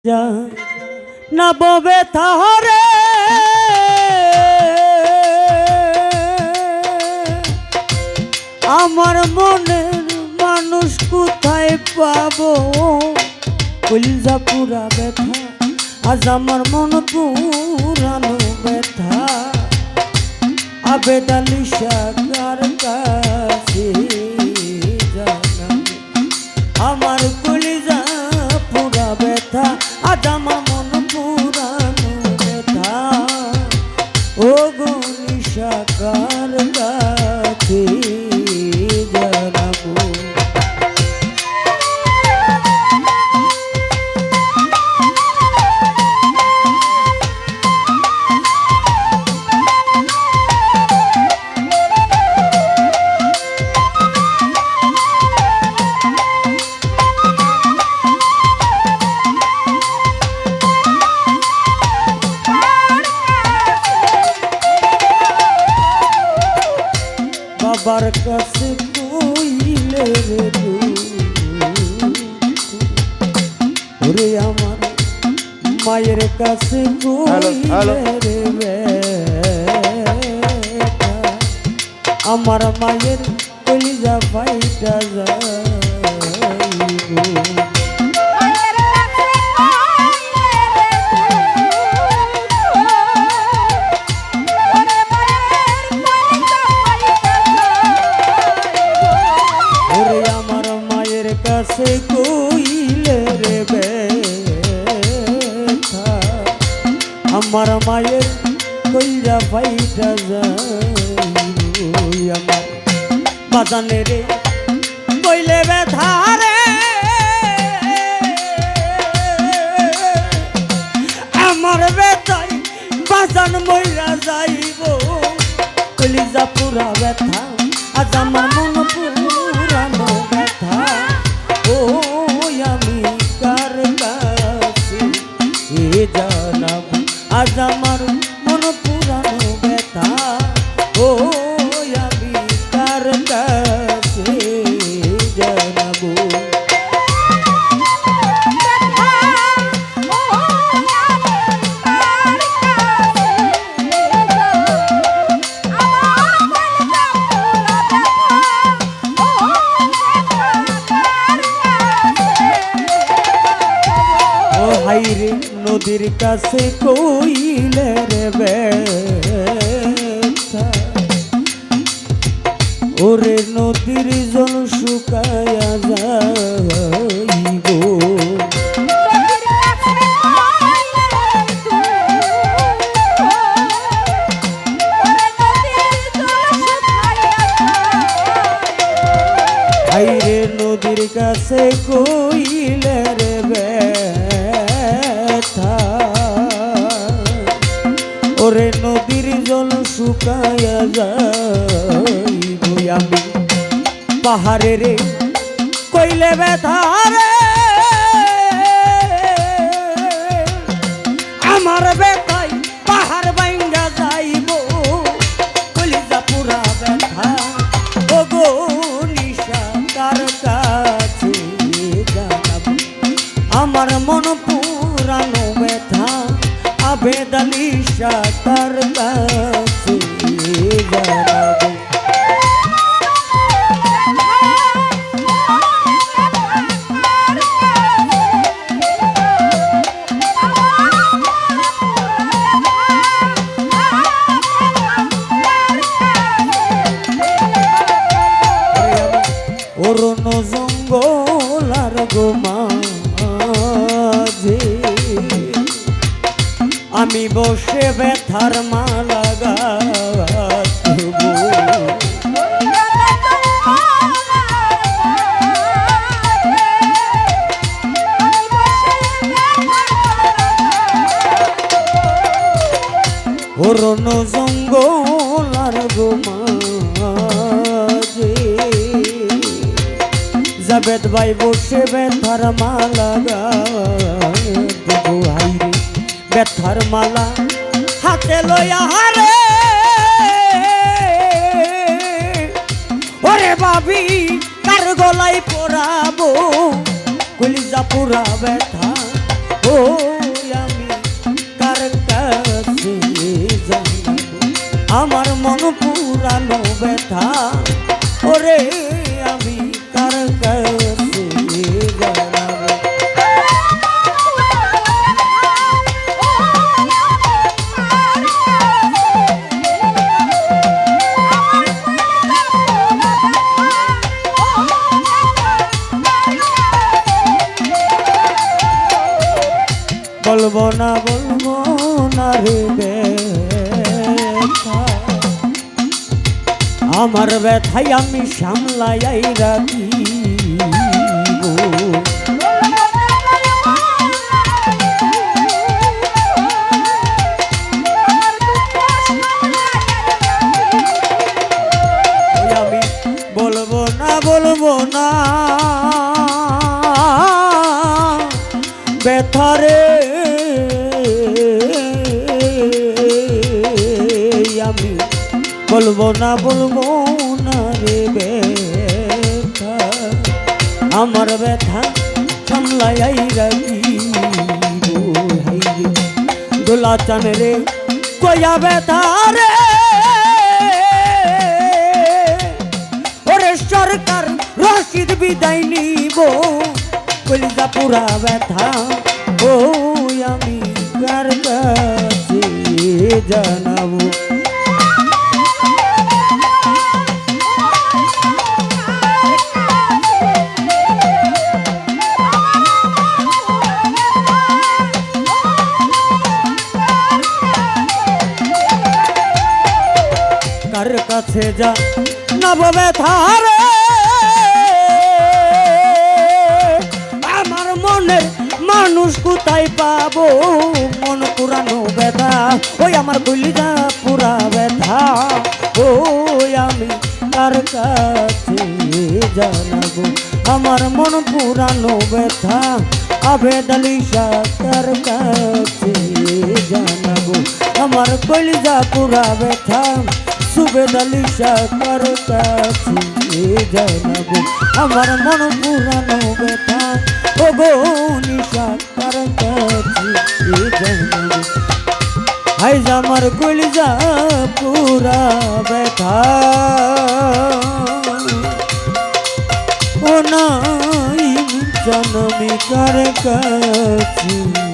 যা না ববে তাহরে আমার মনের মানুষ কোথায় পাবো কলিজা পুরা ব্যথা আজ আমার মন পুরানো ব্যথা আবেদ আলী শাহর কাছে আমার কলিজা পুরা ব্যথা আজ আমার মন পুরানো ব্যথা ও গো নিশাকার কাছে জানাবো বাবার কাছে কইলে রে ওরে আমার মায়ের কাছে কইলে রে বেটা আমার মায়ের কলিজা ফাইটা যাইবো কাছে কইলে রে ব্যথা আমার মায়ের কইরা ফাইটা যাই আমার বাজানে রে কইলে ব্যথা রে আমার ব্যথাই বাজান মইরা যাইব কলিজা পুরা ব্যথা আজ আমার মন পুরানো ব্যথা ও আমি কার কাছে জানাবো আজ আমার মন পুরানো ব্যথা ও আমি কার কাছে জানাবো হাইরে নদীর কাছে কইলে রে ব্যথা ওরে নদীর জল শুকায়া যাইব হাইরে নদীর কাছে কইলে রে ব্যথা ওরে নদীর জল শুকায়া যাইব আমি পাহাড়ে রে কইলে ব্যথা রে আমার ব্যথাই পাহাড় ভাঙ্গা যাইব কলিজা পুরা ব্যথা ও গো নিশাকার কাছে জানাবো আমার মন পুরানো ব্যথা আবেদ আলী শাহর কাছে জানাবো অরণ্য জঙ্গল আর গোমাঝে আমি বসে ব্যথার মালা গাঁথবো অরণ্য জঙ্গল আর গোমাঝে জাবেদ ভাই বসে ব্যথার মালা গাঁথবো হাইরে ব্যথার মালা হাতে লইয়া হারে ওরে ভাবি কার গলায় পরাবো কলিজা পুরা ব্যথা ও আমি কার কাছে জানাবো আমার মন পুরানো ব্যথা ওরে আমি কার কাছে জানাবো বলবো না রে ব্যথা আমার ব্যথাই আমি সামলাই রাখি আমি বলবো না ব্যথারে আমি বলবো না রে ব্যথা আমার ব্যথা সামলাই রাখি দোলা চান রে কয়া ব্যথা রে ওরে সরকার রশিদ বিদায় নিব কলিজা পুরা ব্যথা ও আমি কার কাছে জানাবো কার কাছে যা নব ব্যথা রে আমার মনের মানুষ কোথায় পাবো মন পুরানো ব্যথা ওই আমার কলিজা পুরা ব্যথা ওই আমি কার কাছে জানাবো আমার মন পুরানো ব্যথা আবেদ আলী শাহ কার কাছে জানাবো আমার কলিজা পুরা ব্যথা সুবেদ আলী শাহ কার কাছে জানাবো আমার মন পুরানো ব্যথা ও গো নিশা কার কাছে জানাবো হাই আমার কলিজা পুরা ব্যথা ও নাই জনমি কার কাছে